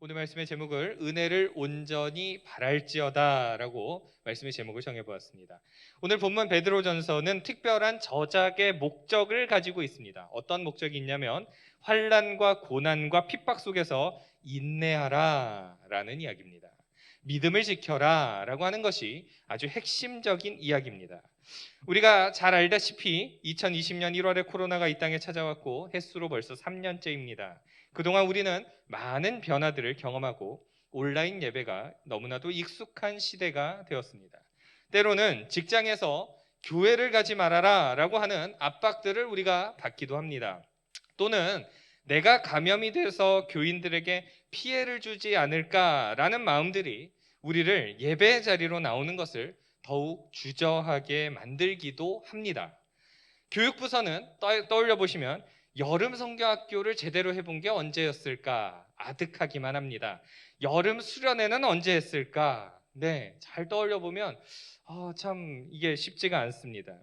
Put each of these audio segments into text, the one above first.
오늘 말씀의 제목을 은혜를 온전히 바랄지어다 라고 말씀의 제목을 정해보았습니다. 오늘 본문 베드로전서는 특별한 저작의 목적을 가지고 있습니다. 어떤 목적이 있냐면 환난과 고난과 핍박 속에서 인내하라 라는 이야기입니다. 믿음을 지켜라 라고 하는 것이 아주 핵심적인 이야기입니다. 우리가 잘 알다시피 2020년 1월에 코로나가 이 땅에 찾아왔고 햇수로 벌써 3년째입니다. 그동안 우리는 많은 변화들을 경험하고 온라인 예배가 너무나도 익숙한 시대가 되었습니다. 때로는 직장에서 교회를 가지 말아라 라고 하는 압박들을 우리가 받기도 합니다. 또는 내가 감염이 돼서 교인들에게 피해를 주지 않을까라는 마음들이 우리를 예배 자리로 나오는 것을 더욱 주저하게 만들기도 합니다. 교육부서는 떠올려 보시면 여름 성경학교를 제대로 해본 게 언제였을까? 아득하기만 합니다. 여름 수련회는 언제 했을까? 네, 잘 떠올려 보면 참 이게 쉽지가 않습니다.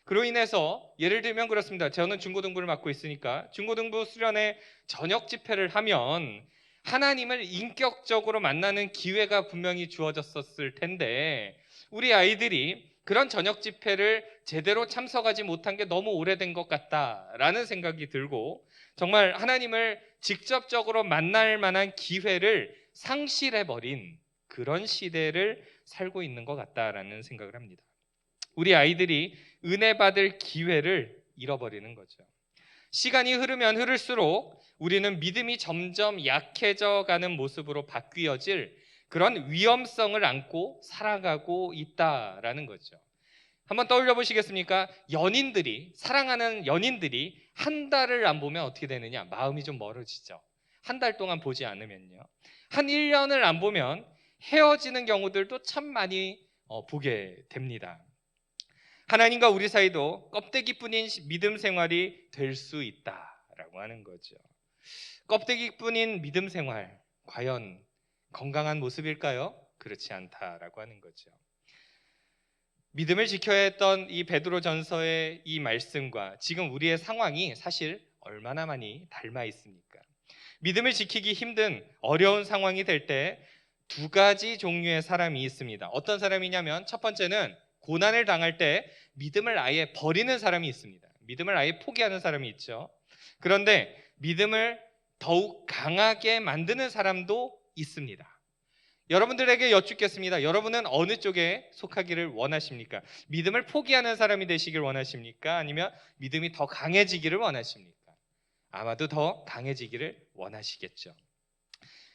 그로 인해서 예를 들면 그렇습니다. 저는 중고등부를 맡고 있으니까 중고등부 수련회 저녁 집회를 하면 하나님을 인격적으로 만나는 기회가 분명히 주어졌었을 텐데 우리 아이들이 그런 저녁 집회를 제대로 참석하지 못한 게 너무 오래된 것 같다라는 생각이 들고 정말 하나님을 직접적으로 만날 만한 기회를 상실해버린 그런 시대를 살고 있는 것 같다라는 생각을 합니다. 우리 아이들이 은혜 받을 기회를 잃어버리는 거죠. 시간이 흐르면 흐를수록 우리는 믿음이 점점 약해져 가는 모습으로 바뀌어질 그런 위험성을 안고 살아가고 있다라는 거죠. 한번 떠올려 보시겠습니까? 사랑하는 연인들이 한 달을 안 보면 어떻게 되느냐? 마음이 좀 멀어지죠. 한 달 동안 보지 않으면요. 한 1년을 안 보면 헤어지는 경우들도 참 많이 보게 됩니다. 하나님과 우리 사이도 껍데기뿐인 믿음 생활이 될 수 있다라고 하는 거죠. 껍데기뿐인 믿음 생활, 과연 건강한 모습일까요? 그렇지 않다라고 하는 거죠. 믿음을 지켜야 했던 이 베드로전서의 이 말씀과 지금 우리의 상황이 사실 얼마나 많이 닮아 있습니까? 믿음을 지키기 힘든 어려운 상황이 될 때 두 가지 종류의 사람이 있습니다. 어떤 사람이냐면 첫 번째는 고난을 당할 때 믿음을 아예 버리는 사람이 있습니다. 믿음을 아예 포기하는 사람이 있죠. 그런데 믿음을 더욱 강하게 만드는 사람도 있습니다. 여러분들에게 여쭙겠습니다. 여러분은 어느 쪽에 속하기를 원하십니까? 믿음을 포기하는 사람이 되시길 원하십니까? 아니면 믿음이 더 강해지기를 원하십니까? 아마도 더 강해지기를 원하시겠죠.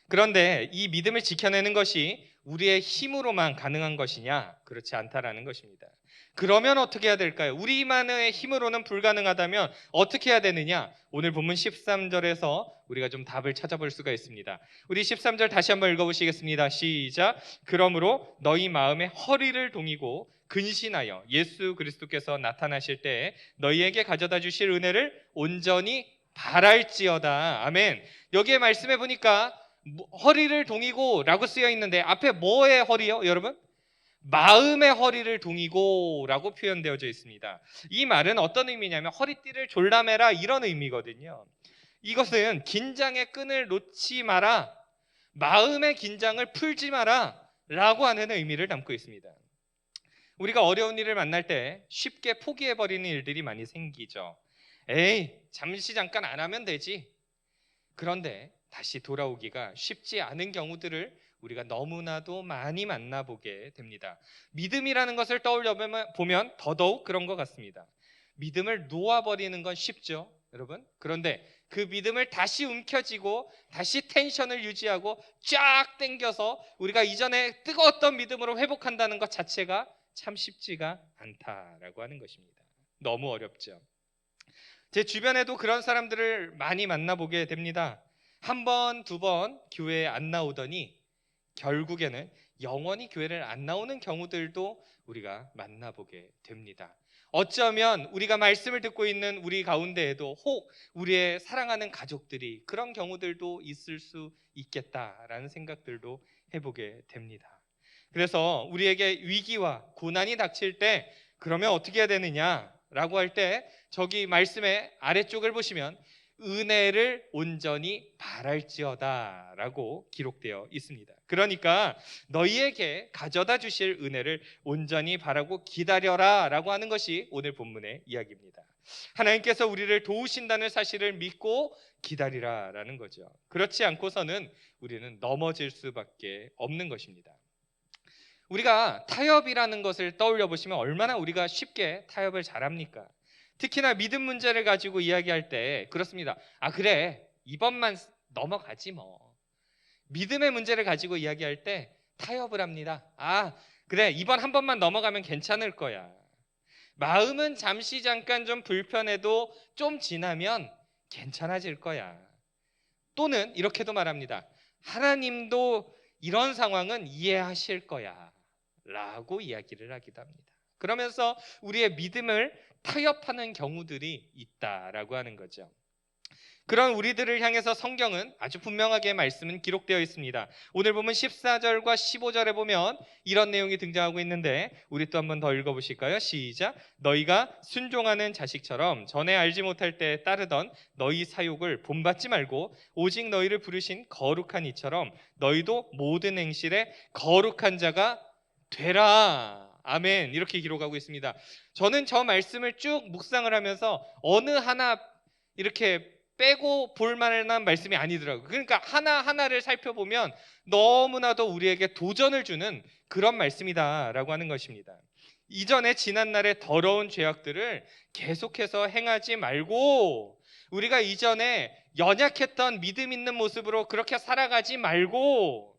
그런데 이 믿음을 지켜내는 것이 우리의 힘으로만 가능한 것이냐? 그렇지 않다라는 것입니다. 그러면 어떻게 해야 될까요? 우리만의 힘으로는 불가능하다면 어떻게 해야 되느냐? 오늘 본문 13절에서 우리가 좀 답을 찾아볼 수가 있습니다. 우리 13절 다시 한번 읽어보시겠습니다. 시작. 그러므로 너희 마음에 허리를 동이고 근신하여 예수 그리스도께서 나타나실 때에 너희에게 가져다 주실 은혜를 온전히 바랄지어다. 아멘. 여기에 말씀해 보니까 허리를 동이고 라고 쓰여 있는데 앞에 뭐의 허리요, 여러분? 마음의 허리를 동이고 라고 표현되어져 있습니다. 이 말은 어떤 의미냐면 허리띠를 졸라매라 이런 의미거든요. 이것은 긴장의 끈을 놓지 마라, 마음의 긴장을 풀지 마라 라고 하는 의미를 담고 있습니다. 우리가 어려운 일을 만날 때 쉽게 포기해버리는 일들이 많이 생기죠. 에이, 잠깐 안 하면 되지. 그런데 다시 돌아오기가 쉽지 않은 경우들을 우리가 너무나도 많이 만나보게 됩니다. 믿음이라는 것을 떠올려 보면 더더욱 그런 것 같습니다. 믿음을 놓아버리는 건 쉽죠, 여러분. 그런데 그 믿음을 다시 움켜쥐고 다시 텐션을 유지하고 쫙 당겨서 우리가 이전에 뜨거웠던 믿음으로 회복한다는 것 자체가 참 쉽지가 않다라고 하는 것입니다. 너무 어렵죠. 제 주변에도 그런 사람들을 많이 만나보게 됩니다. 한 번, 두 번 교회에 안 나오더니 결국에는 영원히 교회를 안 나오는 경우들도 우리가 만나보게 됩니다. 어쩌면 우리가 말씀을 듣고 있는 우리 가운데에도 혹 우리의 사랑하는 가족들이 그런 경우들도 있을 수 있겠다라는 생각들도 해보게 됩니다. 그래서 우리에게 위기와 고난이 닥칠 때 그러면 어떻게 해야 되느냐라고 할 때 저기 말씀의 아래쪽을 보시면 은혜를 온전히 바랄지어다 라고 기록되어 있습니다. 그러니까 너희에게 가져다 주실 은혜를 온전히 바라고 기다려라 라고 하는 것이 오늘 본문의 이야기입니다. 하나님께서 우리를 도우신다는 사실을 믿고 기다리라 라는 거죠. 그렇지 않고서는 우리는 넘어질 수밖에 없는 것입니다. 우리가 타협이라는 것을 떠올려 보시면 얼마나 우리가 쉽게 타협을 잘합니까? 특히나 믿음 문제를 가지고 이야기할 때 그렇습니다. 그래, 이번만 넘어가지 뭐. 믿음의 문제를 가지고 이야기할 때 타협을 합니다. 그래, 이번 한 번만 넘어가면 괜찮을 거야. 마음은 잠시 잠깐 좀 불편해도 좀 지나면 괜찮아질 거야. 또는 이렇게도 말합니다. 하나님도 이런 상황은 이해하실 거야 라고 이야기를 하기도 합니다. 그러면서 우리의 믿음을 타협하는 경우들이 있다라고 하는 거죠. 그런 우리들을 향해서 성경은 아주 분명하게 말씀은 기록되어 있습니다. 오늘 보면 14절과 15절에 보면 이런 내용이 등장하고 있는데 우리 또 한번 더 읽어보실까요? 시작. 너희가 순종하는 자식처럼 전에 알지 못할 때 따르던 너희 사욕을 본받지 말고 오직 너희를 부르신 거룩한 이처럼 너희도 모든 행실에 거룩한 자가 되라. 아멘. 이렇게 기록하고 있습니다. 저는 저 말씀을 쭉 묵상을 하면서 어느 하나 이렇게 빼고 볼 만한 말씀이 아니더라고요. 그러니까 하나하나를 살펴보면 너무나도 우리에게 도전을 주는 그런 말씀이다라고 하는 것입니다. 이전에 지난날의 더러운 죄악들을 계속해서 행하지 말고 우리가 이전에 연약했던 믿음 있는 모습으로 그렇게 살아가지 말고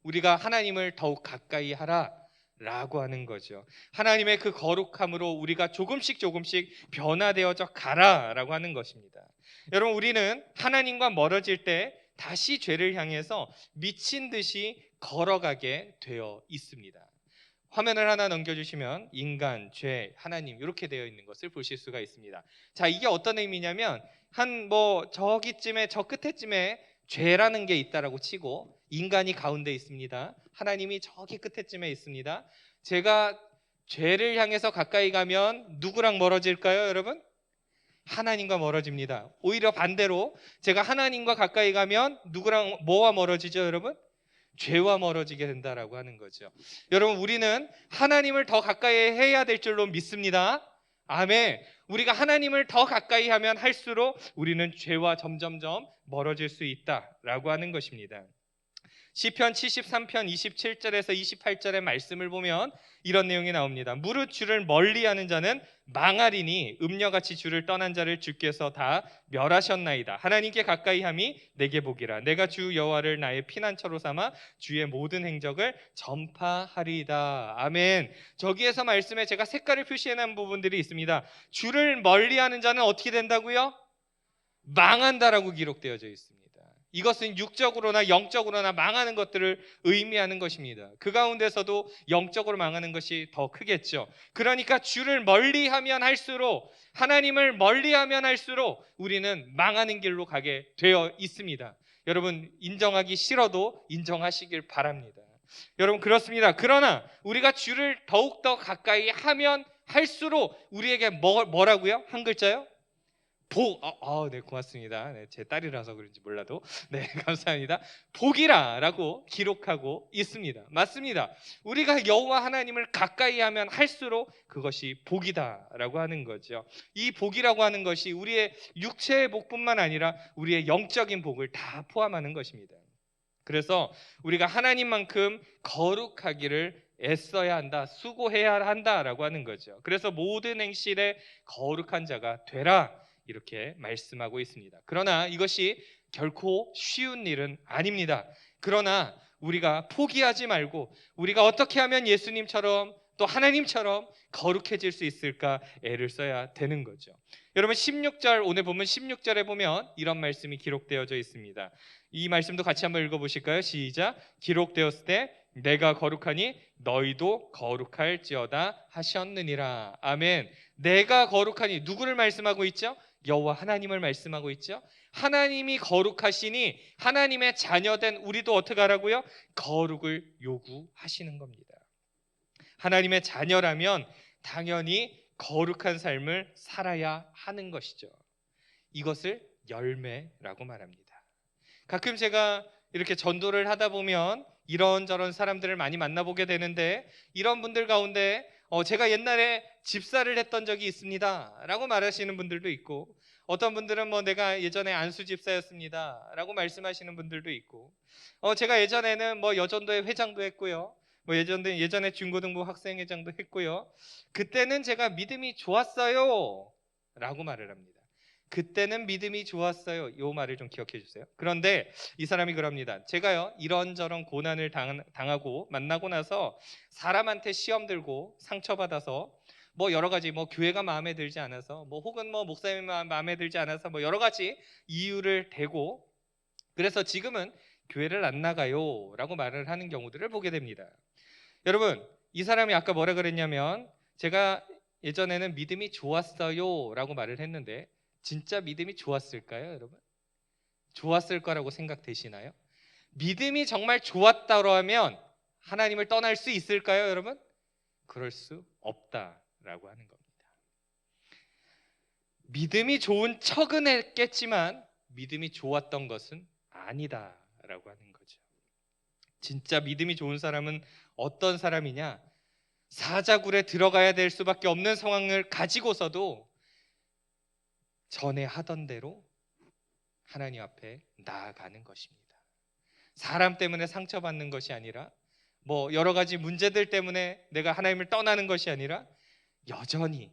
우리가 하나님을 더욱 가까이 하라 라고 하는 거죠. 하나님의 그 거룩함으로 우리가 조금씩 변화되어져 가라라고 하는 것입니다. 여러분, 우리는 하나님과 멀어질 때 다시 죄를 향해서 미친 듯이 걸어가게 되어 있습니다. 화면을 하나 넘겨주시면 인간, 죄, 하나님 이렇게 되어 있는 것을 보실 수가 있습니다. 자, 이게 어떤 의미냐면 저기쯤에 저 끝에쯤에 죄라는 게 있다라고 치고 인간이 가운데 있습니다. 하나님이 저기 끝에쯤에 있습니다. 제가 죄를 향해서 가까이 가면 누구랑 멀어질까요, 여러분? 하나님과 멀어집니다. 오히려 반대로 제가 하나님과 가까이 가면 누구랑 뭐와 멀어지죠, 여러분? 죄와 멀어지게 된다라고 하는 거죠. 여러분, 우리는 하나님을 더 가까이 해야 될 줄로 믿습니다. 아멘. 우리가 하나님을 더 가까이 하면 할수록 우리는 죄와 점점점 멀어질 수 있다라고 하는 것입니다. 시편 73편 27절에서 28절의 말씀을 보면 이런 내용이 나옵니다. 무릇 주를 멀리하는 자는 망하리니 음녀같이 주를 떠난 자를 주께서 다 멸하셨나이다. 하나님께 가까이함이 내게 복이라. 내가 주 여호와를 나의 피난처로 삼아 주의 모든 행적을 전파하리이다. 아멘. 저기에서 말씀에 제가 색깔을 표시해놓은 부분들이 있습니다. 주를 멀리하는 자는 어떻게 된다고요? 망한다라고 기록되어져 있습니다. 이것은 육적으로나 영적으로나 망하는 것들을 의미하는 것입니다. 그 가운데서도 영적으로 망하는 것이 더 크겠죠. 그러니까 주를 멀리하면 할수록, 하나님을 멀리하면 할수록 우리는 망하는 길로 가게 되어 있습니다. 여러분, 인정하기 싫어도 인정하시길 바랍니다. 여러분, 그렇습니다. 그러나 우리가 주를 더욱더 가까이 하면 할수록 우리에게 뭐라고요? 한 글자요? 네, 고맙습니다. 네, 제 딸이라서 그런지 몰라도. 네, 감사합니다. 복이라라고 기록하고 있습니다. 맞습니다. 우리가 여호와 하나님을 가까이 하면 할수록 그것이 복이다라고 하는 거죠. 이 복이라고 하는 것이 우리의 육체의 복뿐만 아니라 우리의 영적인 복을 다 포함하는 것입니다. 그래서 우리가 하나님만큼 거룩하기를 애써야 한다, 수고해야 한다라고 하는 거죠. 그래서 모든 행실에 거룩한 자가 되라, 이렇게 말씀하고 있습니다. 그러나 이것이 결코 쉬운 일은 아닙니다. 그러나 우리가 포기하지 말고 우리가 어떻게 하면 예수님처럼 또 하나님처럼 거룩해질 수 있을까 애를 써야 되는 거죠. 여러분, 16절, 오늘 보면 16절에 보면 이런 말씀이 기록되어져 있습니다. 이 말씀도 같이 한번 읽어보실까요? 시작. 기록되었을 때 내가 거룩하니 너희도 거룩할지어다 하셨느니라. 아멘. 내가 거룩하니 누구를 말씀하고 있죠? 여호와 하나님을 말씀하고 있죠. 하나님이 거룩하시니 하나님의 자녀된 우리도 어떻게 하라고요? 거룩을 요구하시는 겁니다. 하나님의 자녀라면 당연히 거룩한 삶을 살아야 하는 것이죠. 이것을 열매라고 말합니다. 가끔 제가 이렇게 전도를 하다 보면 이런저런 사람들을 많이 만나보게 되는데, 이런 분들 가운데 제가 옛날에 집사를 했던 적이 있습니다 라고 말하시는 분들도 있고, 어떤 분들은 내가 예전에 안수 집사였습니다 라고 말씀하시는 분들도 있고, 제가 예전에는 여전도회 회장도 했고요, 예전에 중고등부 학생회장도 했고요, 그때는 제가 믿음이 좋았어요 라고 말을 합니다. 그때는 믿음이 좋았어요. 이 말을 좀 기억해 주세요. 그런데 이 사람이 그럽니다. 제가요, 이런저런 고난을 당하고 만나고 나서 사람한테 시험 들고 상처받아서 여러 가지 교회가 마음에 들지 않아서 혹은 목사님이 마음에 들지 않아서 여러 가지 이유를 대고, 그래서 지금은 교회를 안 나가요 라고 말을 하는 경우들을 보게 됩니다. 여러분, 이 사람이 아까 뭐라 그랬냐면, 제가 예전에는 믿음이 좋았어요 라고 말을 했는데, 진짜 믿음이 좋았을까요, 여러분? 좋았을 거라고 생각되시나요? 믿음이 정말 좋았다고 하면 하나님을 떠날 수 있을까요, 여러분? 그럴 수 없다라고 하는 겁니다. 믿음이 좋은 척은 했겠지만 믿음이 좋았던 것은 아니다라고 하는 거죠. 진짜 믿음이 좋은 사람은 어떤 사람이냐? 사자굴에 들어가야 될 수밖에 없는 상황을 가지고서도 전에 하던 대로 하나님 앞에 나아가는 것입니다. 사람 때문에 상처받는 것이 아니라, 여러 가지 문제들 때문에 내가 하나님을 떠나는 것이 아니라, 여전히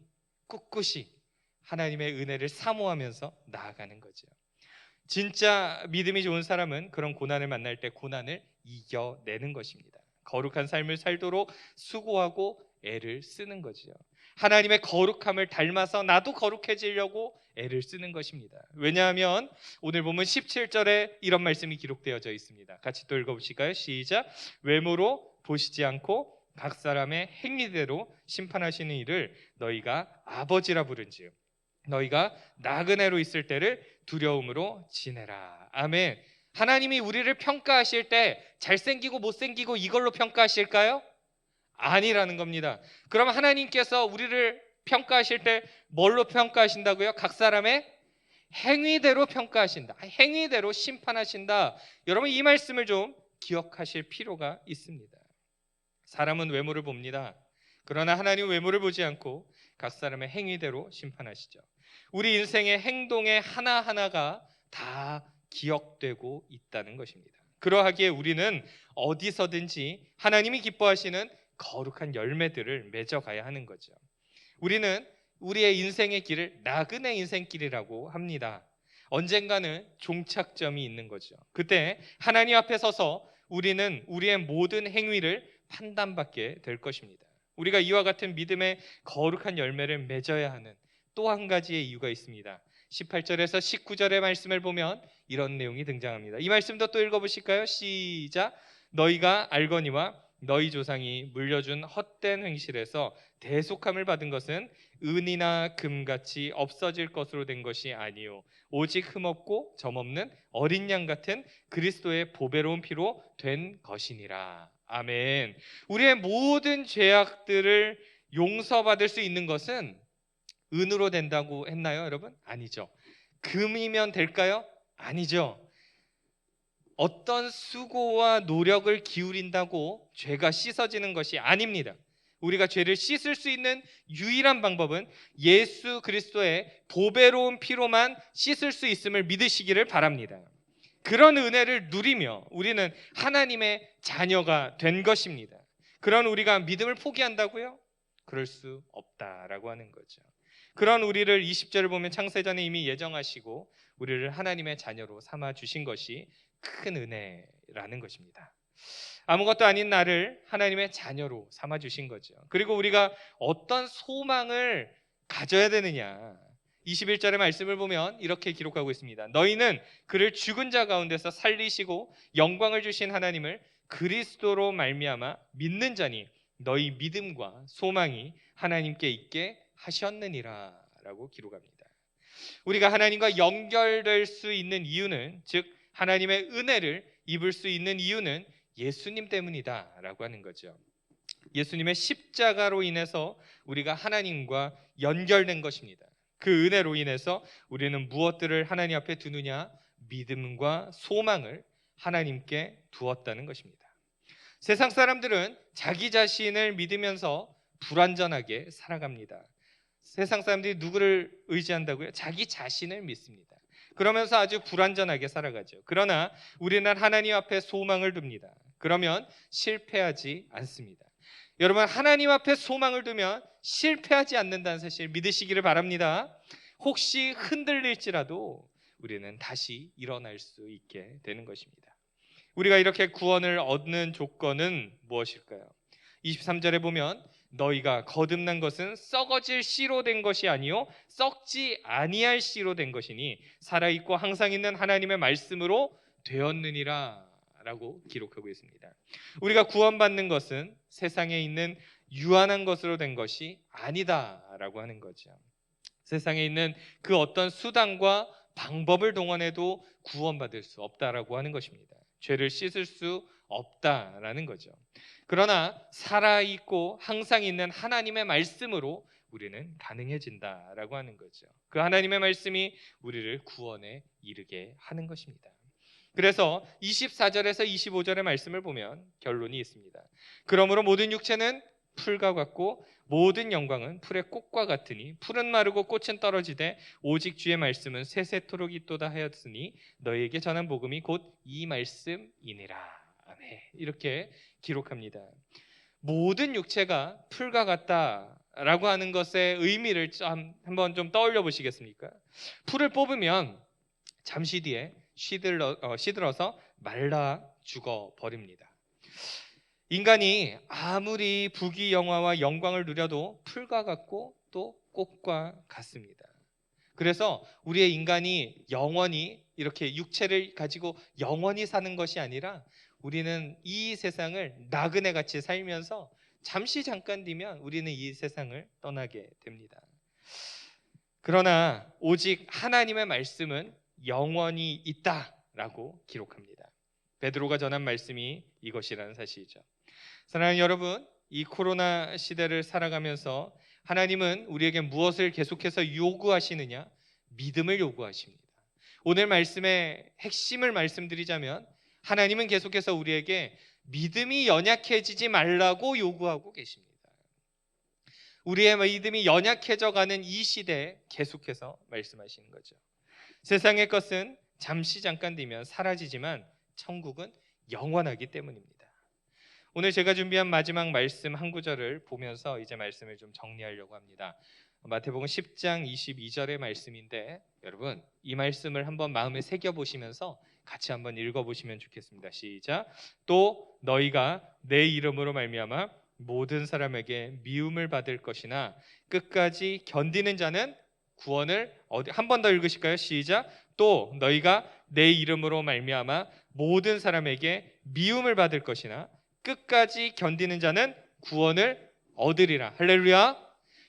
꿋꿋이 하나님의 은혜를 사모하면서 나아가는 거죠. 진짜 믿음이 좋은 사람은 그런 고난을 만날 때 고난을 이겨내는 것입니다. 거룩한 삶을 살도록 수고하고 애를 쓰는 거죠. 하나님의 거룩함을 닮아서 나도 거룩해지려고 애를 쓰는 것입니다. 왜냐하면 오늘 보면 17절에 이런 말씀이 기록되어져 있습니다. 같이 또 읽어보실까요? 시작. 외모로 보시지 않고 각 사람의 행위대로 심판하시는 이를 너희가 아버지라 부른지요, 너희가 나그네로 있을 때를 두려움으로 지내라. 아멘. 하나님이 우리를 평가하실 때 잘생기고 못생기고 이걸로 평가하실까요? 아니라는 겁니다. 그럼 하나님께서 우리를 평가하실 때 뭘로 평가하신다고요? 각 사람의 행위대로 평가하신다. 행위대로 심판하신다. 여러분, 이 말씀을 좀 기억하실 필요가 있습니다. 사람은 외모를 봅니다. 그러나 하나님은 외모를 보지 않고 각 사람의 행위대로 심판하시죠. 우리 인생의 행동의 하나하나가 다 기억되고 있다는 것입니다. 그러하기에 우리는 어디서든지 하나님이 기뻐하시는 거룩한 열매들을 맺어가야 하는 거죠. 우리는 우리의 인생의 길을 나그네 인생길이라고 합니다. 언젠가는 종착점이 있는 거죠. 그때 하나님 앞에 서서 우리는 우리의 모든 행위를 판단받게 될 것입니다. 우리가 이와 같은 믿음의 거룩한 열매를 맺어야 하는 또 한 가지의 이유가 있습니다. 18절에서 19절의 말씀을 보면 이런 내용이 등장합니다. 이 말씀도 또 읽어보실까요? 시작. 너희가 알거니와 너희 조상이 물려준 헛된 행실에서 대속함을 받은 것은 은이나 금같이 없어질 것으로 된 것이 아니요 오직 흠없고 점없는 어린 양 같은 그리스도의 보배로운 피로 된 것이니라. 아멘. 우리의 모든 죄악들을 용서받을 수 있는 것은 은으로 된다고 했나요, 여러분? 아니죠. 금이면 될까요? 아니죠. 어떤 수고와 노력을 기울인다고 죄가 씻어지는 것이 아닙니다. 우리가 죄를 씻을 수 있는 유일한 방법은 예수 그리스도의 보배로운 피로만 씻을 수 있음을 믿으시기를 바랍니다. 그런 은혜를 누리며 우리는 하나님의 자녀가 된 것입니다. 그런 우리가 믿음을 포기한다고요? 그럴 수 없다라고 하는 거죠. 그런 우리를 20절을 보면 창세전에 이미 예정하시고 우리를 하나님의 자녀로 삼아 주신 것이 큰 은혜라는 것입니다. 아무것도 아닌 나를 하나님의 자녀로 삼아 주신 거죠. 그리고 우리가 어떤 소망을 가져야 되느냐, 21절의 말씀을 보면 이렇게 기록하고 있습니다. 너희는 그를 죽은 자 가운데서 살리시고 영광을 주신 하나님을 그리스도로 말미암아 믿는 자니 너희 믿음과 소망이 하나님께 있게 하셨느니라 라고 기록합니다. 우리가 하나님과 연결될 수 있는 이유는, 즉 하나님의 은혜를 입을 수 있는 이유는 예수님 때문이다 라고 하는 거죠. 예수님의 십자가로 인해서 우리가 하나님과 연결된 것입니다. 그 은혜로 인해서 우리는 무엇들을 하나님 앞에 두느냐? 믿음과 소망을 하나님께 두었다는 것입니다. 세상 사람들은 자기 자신을 믿으면서 불완전하게 살아갑니다. 세상 사람들이 누구를 의지한다고요? 자기 자신을 믿습니다. 그러면서 아주 불완전하게 살아가죠. 그러나 우리는 하나님 앞에 소망을 둡니다. 그러면 실패하지 않습니다. 여러분, 하나님 앞에 소망을 두면 실패하지 않는다는 사실 믿으시기를 바랍니다. 혹시 흔들릴지라도 우리는 다시 일어날 수 있게 되는 것입니다. 우리가 이렇게 구원을 얻는 조건은 무엇일까요? 23절에 보면 너희가 거듭난 것은 썩어질 씨로 된 것이 아니요 썩지 아니할 씨로 된 것이니 살아있고 항상 있는 하나님의 말씀으로 되었느니라 라고 기록하고 있습니다. 우리가 구원받는 것은 세상에 있는 유한한 것으로 된 것이 아니다라고 하는 거죠. 세상에 있는 그 어떤 수단과 방법을 동원해도 구원받을 수 없다라고 하는 것입니다. 죄를 씻을 수 없다라는 거죠. 그러나 살아있고 항상 있는 하나님의 말씀으로 우리는 가능해진다라고 하는 거죠. 그 하나님의 말씀이 우리를 구원에 이르게 하는 것입니다. 그래서 24절에서 25절의 말씀을 보면 결론이 있습니다. 그러므로 모든 육체는 풀과 같고 모든 영광은 풀의 꽃과 같으니 풀은 마르고 꽃은 떨어지되 오직 주의 말씀은 세세토록 있도다 하였으니 너희에게 전한 복음이 곧 이 말씀이니라. 아멘. 이렇게 기록합니다. 모든 육체가 풀과 같다라고 하는 것의 의미를 한번 좀 떠올려 보시겠습니까? 풀을 뽑으면 잠시 뒤에 시들어서 말라 죽어 버립니다. 인간이 아무리 부귀영화와 영광을 누려도 풀과 같고 또 꽃과 같습니다. 그래서 우리의 인간이 영원히 이렇게 육체를 가지고 영원히 사는 것이 아니라 우리는 이 세상을 나그네같이 살면서 잠깐 뒤면 우리는 이 세상을 떠나게 됩니다. 그러나 오직 하나님의 말씀은 영원히 있다라고 기록합니다. 베드로가 전한 말씀이 이것이라는 사실이죠. 사랑하는 여러분, 이 코로나 시대를 살아가면서 하나님은 우리에게 무엇을 계속해서 요구하시느냐? 믿음을 요구하십니다. 오늘 말씀의 핵심을 말씀드리자면 하나님은 계속해서 우리에게 믿음이 연약해지지 말라고 요구하고 계십니다. 우리의 믿음이 연약해져가는 이 시대에 계속해서 말씀하시는 거죠. 세상의 것은 잠깐 뒤면 사라지지만 천국은 영원하기 때문입니다. 오늘 제가 준비한 마지막 말씀 한 구절을 보면서 이제 말씀을 좀 정리하려고 합니다. 마태복음 10장 22절의 말씀인데 여러분 이 말씀을 한번 마음에 새겨보시면서 같이 한번 읽어보시면 좋겠습니다. 시작. 또 너희가 내 이름으로 말미암아 모든 사람에게 미움을 받을 것이나 끝까지 견디는 자는 구원을 한 번 더 읽으실까요? 시작. 또 너희가 내 이름으로 말미암아 모든 사람에게 미움을 받을 것이나 끝까지 견디는 자는 구원을 얻으리라. 할렐루야.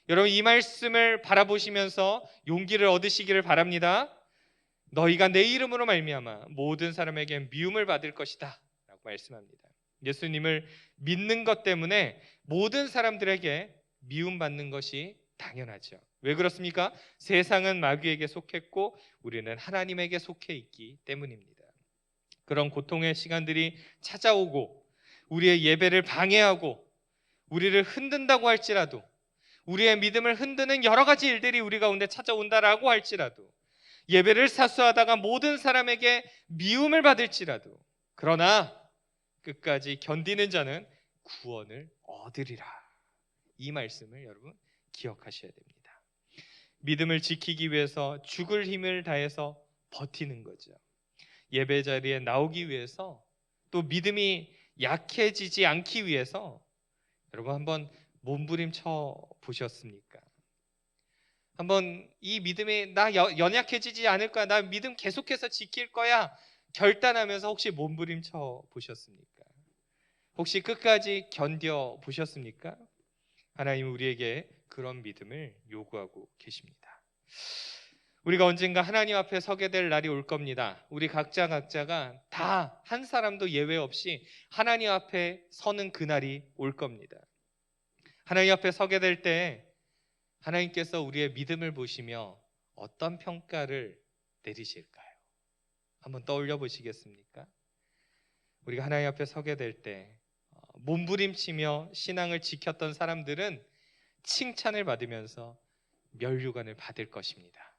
여러분 이 말씀을 바라보시면서 용기를 얻으시기를 바랍니다. 너희가 내 이름으로 말미암아 모든 사람에게 미움을 받을 것이다 라고 말씀합니다. 예수님을 믿는 것 때문에 모든 사람들에게 미움받는 것이 당연하죠. 왜 그렇습니까? 세상은 마귀에게 속했고 우리는 하나님에게 속해 있기 때문입니다. 그런 고통의 시간들이 찾아오고 우리의 예배를 방해하고 우리를 흔든다고 할지라도 우리의 믿음을 흔드는 여러 가지 일들이 우리 가운데 찾아온다라고 할지라도 예배를 사수하다가 모든 사람에게 미움을 받을지라도 그러나 끝까지 견디는 자는 구원을 얻으리라. 이 말씀을 여러분 기억하셔야 됩니다. 믿음을 지키기 위해서 죽을 힘을 다해서 버티는 거죠. 예배 자리에 나오기 위해서 또 믿음이 약해지지 않기 위해서 여러분 한번 몸부림쳐 보셨습니까? 한번 이 믿음이 나 연약해지지 않을 거야, 나 믿음 계속해서 지킬 거야 결단하면서 혹시 몸부림쳐 보셨습니까? 혹시 끝까지 견뎌 보셨습니까? 하나님은 우리에게 그런 믿음을 요구하고 계십니다. 우리가 언젠가 하나님 앞에 서게 될 날이 올 겁니다. 우리 각자가 다 한 사람도 예외 없이 하나님 앞에 서는 그날이 올 겁니다. 하나님 앞에 서게 될 때 하나님께서 우리의 믿음을 보시며 어떤 평가를 내리실까요? 한번 떠올려 보시겠습니까? 우리가 하나님 앞에 서게 될 때 몸부림치며 신앙을 지켰던 사람들은 칭찬을 받으면서 면류관을 받을 것입니다.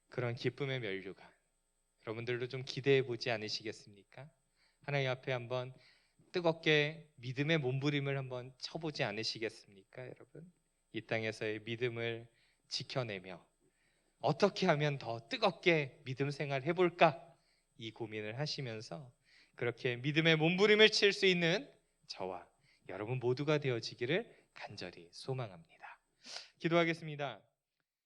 그런 기쁨의 면류관, 여러분들도 좀 기대해 보지 않으시겠습니까? 하나님 앞에 한번 뜨겁게 믿음의 몸부림을 한번 쳐보지 않으시겠습니까, 여러분? 이 땅에서의 믿음을 지켜내며 어떻게 하면 더 뜨겁게 믿음 생활 해볼까? 이 고민을 하시면서 그렇게 믿음의 몸부림을 칠 수 있는 저와 여러분 모두가 되어지기를 간절히 소망합니다. 기도하겠습니다.